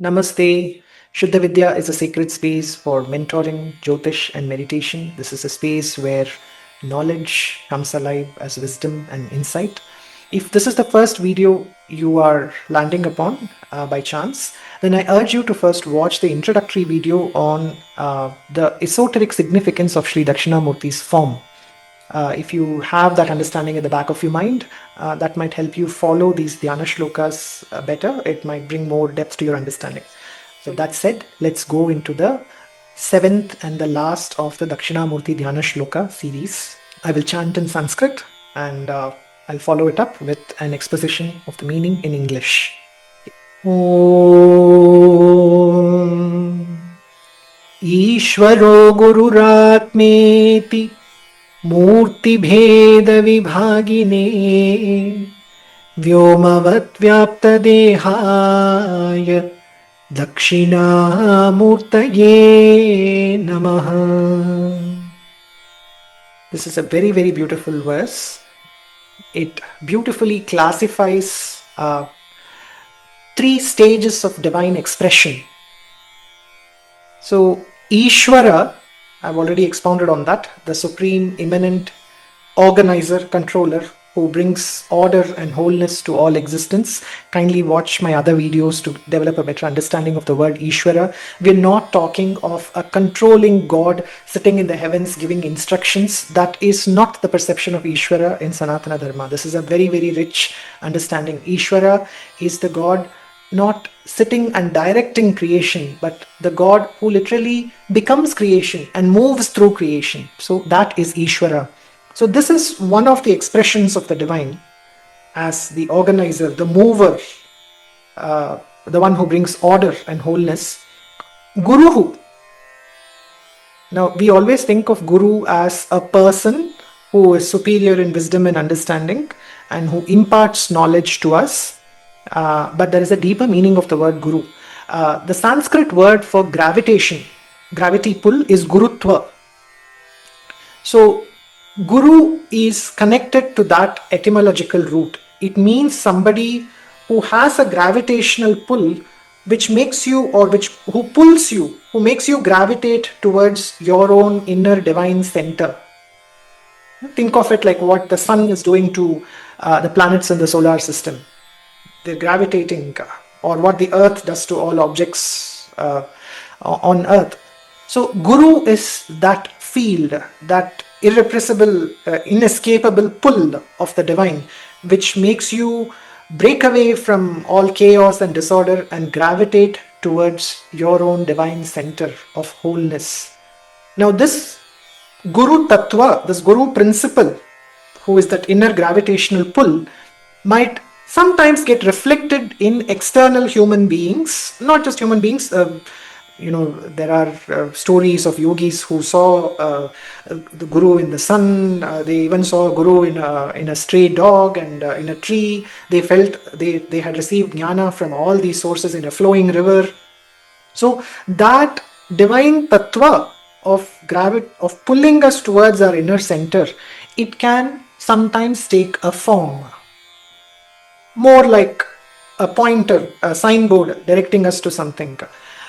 Namaste. Shuddha Vidya is a sacred space for mentoring, Jyotish, and meditation. This is a space where knowledge comes alive as wisdom and insight. If this is the first video you are landing upon by chance, then I urge you to first watch the introductory video on the esoteric significance of Sri Dakshinamurti's form. If you have that understanding at the back of your mind, that might help you follow these Dhyana Shlokas better. It might bring more depth to your understanding. So that said, let's go into the seventh and the last of the Dakshinamurti Dhyana Shloka series. I will chant in Sanskrit and I'll follow it up with an exposition of the meaning in English. Om Ishwaro Gururatmeti मूर्तिभेद विभागिने व्योमवत् व्याप्त देहाय दक्षिणामूर्तये नमः. This is a very, very beautiful verse. It beautifully classifies three stages of divine expression. So, Ishwara, I've already expounded on that, the supreme, immanent organizer, controller who brings order and wholeness to all existence. Kindly watch my other videos to develop a better understanding of the word Ishwara. We're not talking of a controlling God sitting in the heavens giving instructions. That is not the perception of Ishwara in Sanatana Dharma. This is a very, very rich understanding. Ishwara is the God not sitting and directing creation, but the God who literally becomes creation and moves through creation. So that is Ishwara. So this is one of the expressions of the divine as the organizer, the mover, the one who brings order and wholeness. Guruhu. Now we always think of Guru as a person who is superior in wisdom and understanding and who imparts knowledge to us. But there is a deeper meaning of the word Guru. The Sanskrit word for gravitation, gravity pull, is Gurutva. So, Guru is connected to that etymological root. It means somebody who has a gravitational pull which makes you, or who pulls you, who makes you gravitate towards your own inner divine center. Think of it like what the sun is doing to the planets in the solar system. They're gravitating, or what the earth does to all objects on earth. So Guru is that field, that irrepressible, inescapable pull of the divine, which makes you break away from all chaos and disorder and gravitate towards your own divine center of wholeness. Now this Guru Tattva, this Guru principle, who is that inner gravitational pull, might sometimes get reflected in external human beings, not just human beings. There are stories of yogis who saw the Guru in the sun. They even saw a Guru in a stray dog and in a tree. They felt they had received jnana from all these sources in a flowing river. So that divine tattva of pulling us towards our inner center, it can sometimes take a form. More like a pointer, a signboard directing us to something.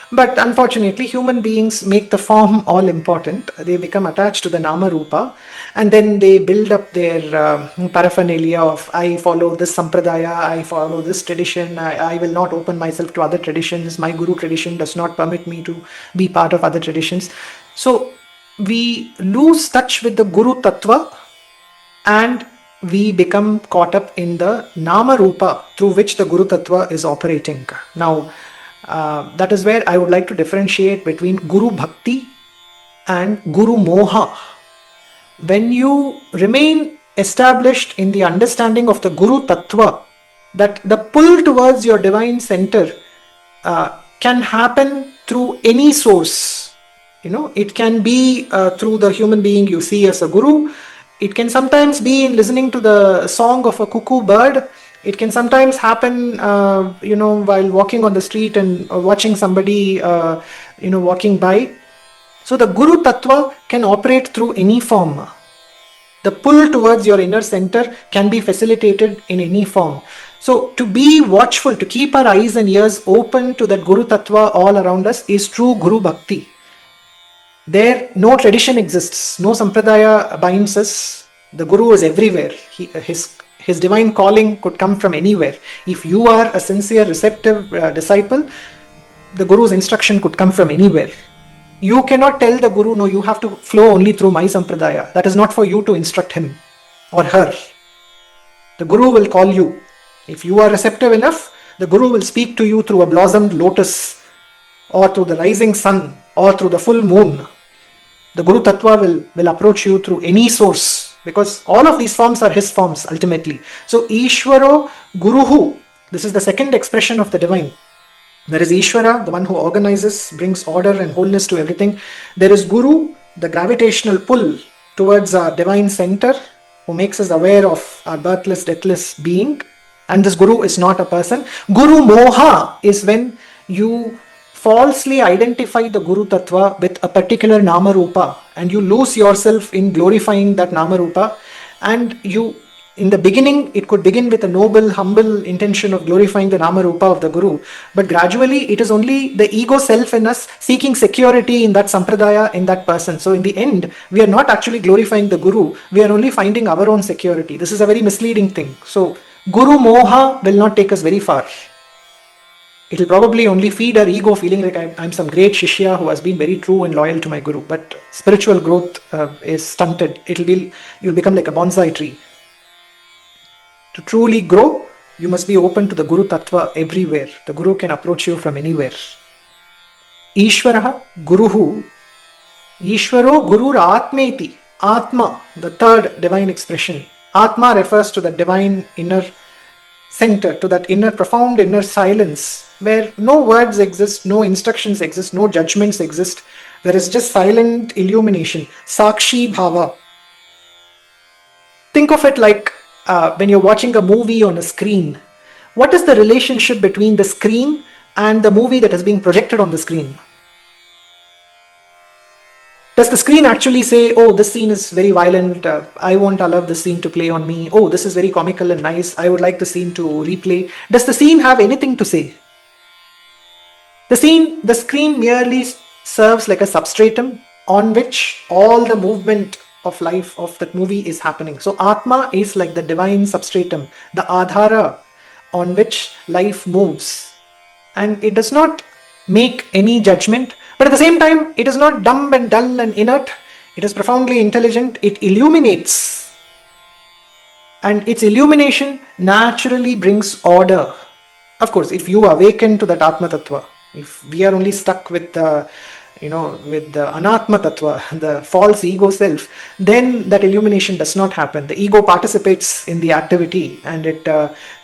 But unfortunately, human beings make the form all important. They become attached to the Nama Rupa and then they build up their paraphernalia of I follow this sampradaya, I follow this tradition, I will not open myself to other traditions, my Guru tradition does not permit me to be part of other traditions. So we lose touch with the Guru Tattva and we become caught up in the Nama Rupa through which the Guru Tattva is operating. Now, that is where I would like to differentiate between Guru Bhakti and Guru Moha. When you remain established in the understanding of the Guru Tattva, that the pull towards your divine center can happen through any source. It can be through the human being you see as a Guru. It can sometimes be in listening to the song of a cuckoo bird. It can sometimes happen, while walking on the street and watching somebody, walking by. So the Guru Tattva can operate through any form. The pull towards your inner center can be facilitated in any form. So to be watchful, to keep our eyes and ears open to that Guru Tattva all around us is true Guru Bhakti. There, no tradition exists, no sampradaya binds us. The Guru is everywhere. His divine calling could come from anywhere. If you are a sincere, receptive disciple, the Guru's instruction could come from anywhere. You cannot tell the Guru, no, you have to flow only through my sampradaya. That is not for you to instruct him or her. The Guru will call you. If you are receptive enough, the Guru will speak to you through a blossomed lotus, or through the rising sun, or through the full moon. The Guru Tattva will approach you through any source, because all of these forms are his forms ultimately. So Ishwaro Guruhu, this is the second expression of the divine. There is Ishwara, the one who organizes, brings order and wholeness to everything. There is Guru, the gravitational pull towards our divine center, who makes us aware of our birthless, deathless being. And this Guru is not a person. Guru Moha is when you falsely identify the Guru Tattva with a particular Nama Rupa, and you lose yourself in glorifying that Nama Rupa. And you, in the beginning, it could begin with a noble, humble intention of glorifying the Nama Rupa of the Guru. But gradually, it is only the ego self in us seeking security in that sampradaya, in that person. So in the end, we are not actually glorifying the Guru. We are only finding our own security. This is a very misleading thing. So Guru Moha will not take us very far. It will probably only feed our ego, feeling like I'm some great Shishya who has been very true and loyal to my Guru. But spiritual growth is stunted. You'll become like a bonsai tree. To truly grow, you must be open to the Guru Tattva everywhere. The Guru can approach you from anywhere. Ishwaraha Guruhu. Ishwaro Gurur Atmeti. Atma, the third divine expression. Atma refers to the divine inner center, to that inner, profound inner silence, where no words exist, no instructions exist, no judgments exist. There is just silent illumination. Sakshi Bhava. Think of it like when you're watching a movie on a screen. What is the relationship between the screen and the movie that is being projected on the screen? Does the screen actually say, oh, this scene is very violent, I won't allow this scene to play on me, oh, this is very comical and nice, I would like the scene to replay? Does the scene have anything to say? The screen merely serves like a substratum on which all the movement of life of that movie is happening. So Atma is like the divine substratum, the Adhara on which life moves. And it does not make any judgment, but at the same time, it is not dumb and dull and inert. It is profoundly intelligent. It illuminates. And its illumination naturally brings order. Of course, if you awaken to that Atma Tattva, if we are only stuck with the Anatma Tattva, the false ego self, then that illumination does not happen. The ego participates in the activity and it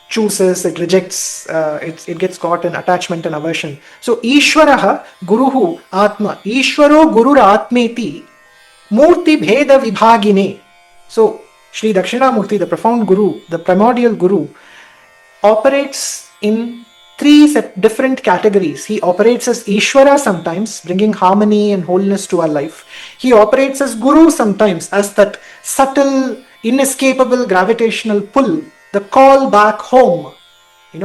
chooses, it rejects, it gets caught in attachment and aversion. So Ishwaraha Guruhu Atma. Ishwaro Gurur Atmeti Murti Bheda Vibhagine. So Sri Dakshinamurti, the profound Guru, the primordial Guru, operates in three different categories. He operates as Ishwara sometimes, bringing harmony and wholeness to our life. He operates as Guru sometimes, as that subtle, inescapable gravitational pull, the call back home.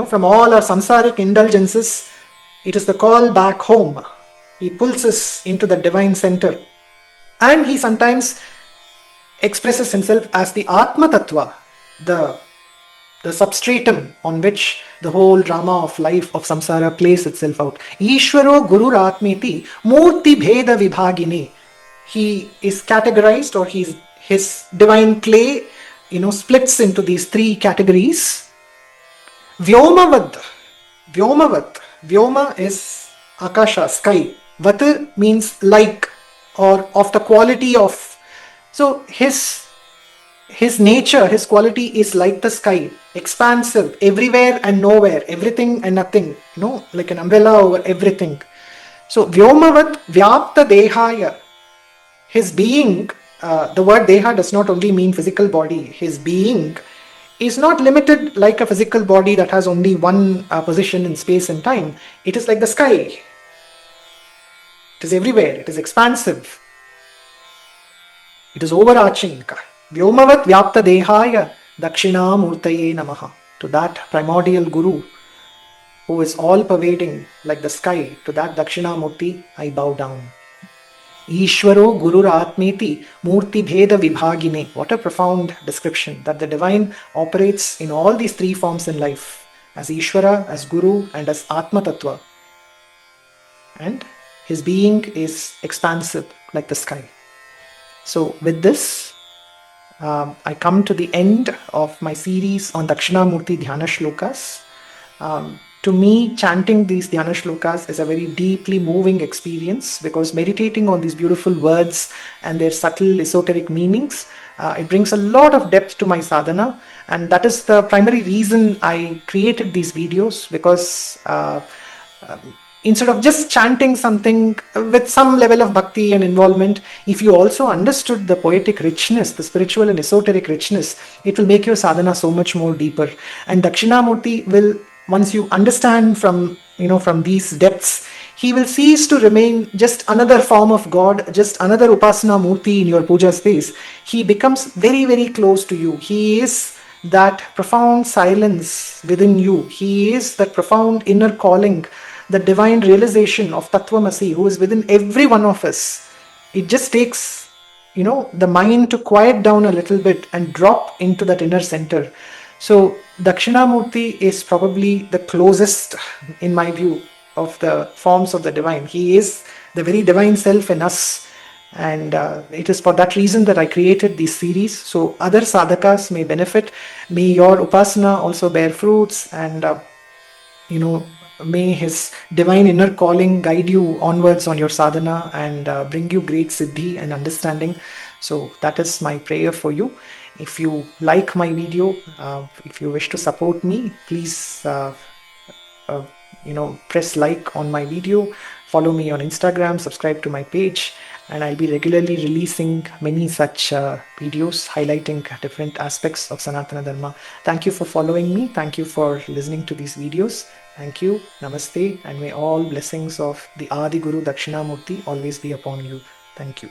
From all our samsaric indulgences, it is the call back home. He pulls us into the divine center. And he sometimes expresses himself as the Atma Tattva, the substratum on which the whole drama of life of samsara plays itself out. Ishwaro Gurur Atmeti Murti Bheda Vibhagine. He is categorized, or his divine clay splits into these three categories. Vyoma-Vat. Vyoma is Akasha, sky. Vat means like, or of the quality of. So his nature, his quality is like the sky, expansive, everywhere and nowhere, everything and nothing, like an umbrella over everything. So Vyoma-Vat Vyapta Dehaya. His being, the word Deha does not only mean physical body. His being is not limited like a physical body that has only one position in space and time. It is like the sky. It is everywhere. It is expansive. It is overarching. Vyoma-Vat Vyapta Dehaya Dakshinamurtaye Namaha. to that primordial Guru who is all-pervading like the sky, to that Dakshinamurti I bow down. Ishwaro Gurur Atmeti Murti Bheda Vibhagine. What a profound description, that the divine operates in all these three forms in life, as Ishwara, as Guru, and as Atma Tattva. And his being is expansive like the sky. So with this, I come to the end of my series on Dakshinamurti Dhyana Shlokas. To me, chanting these Dhyana Shlokas is a very deeply moving experience, because meditating on these beautiful words and their subtle esoteric meanings, it brings a lot of depth to my sadhana, and that is the primary reason I created these videos, because instead of just chanting something with some level of bhakti and involvement, if you also understood the poetic richness, the spiritual and esoteric richness, it will make your sadhana so much more deeper. And Dakshinamurti will, once you understand from these depths, he will cease to remain just another form of God, just another upasana murti in your puja space. He becomes very, very close to you. He is that profound silence within you. He is that profound inner calling, the divine realization of Tattvamasi, who is within every one of us. It just takes, the mind to quiet down a little bit and drop into that inner center. So Dakshinamurti is probably the closest, in my view, of the forms of the divine. He is the very divine self in us. And it is for that reason that I created these series, so other sadhakas may benefit. May your upasana also bear fruits, and may his divine inner calling guide you onwards on your sadhana and bring you great siddhi and understanding. So that is my prayer for you. If you like my video, if you wish to support me, please press like on my video, follow me on Instagram, subscribe to my page, and I'll be regularly releasing many such videos highlighting different aspects of Sanatana Dharma. Thank you for following me. Thank you for listening to these videos. Thank you. Namaste, and may all blessings of the Adi Guru Dakshinamurti always be upon you. Thank you.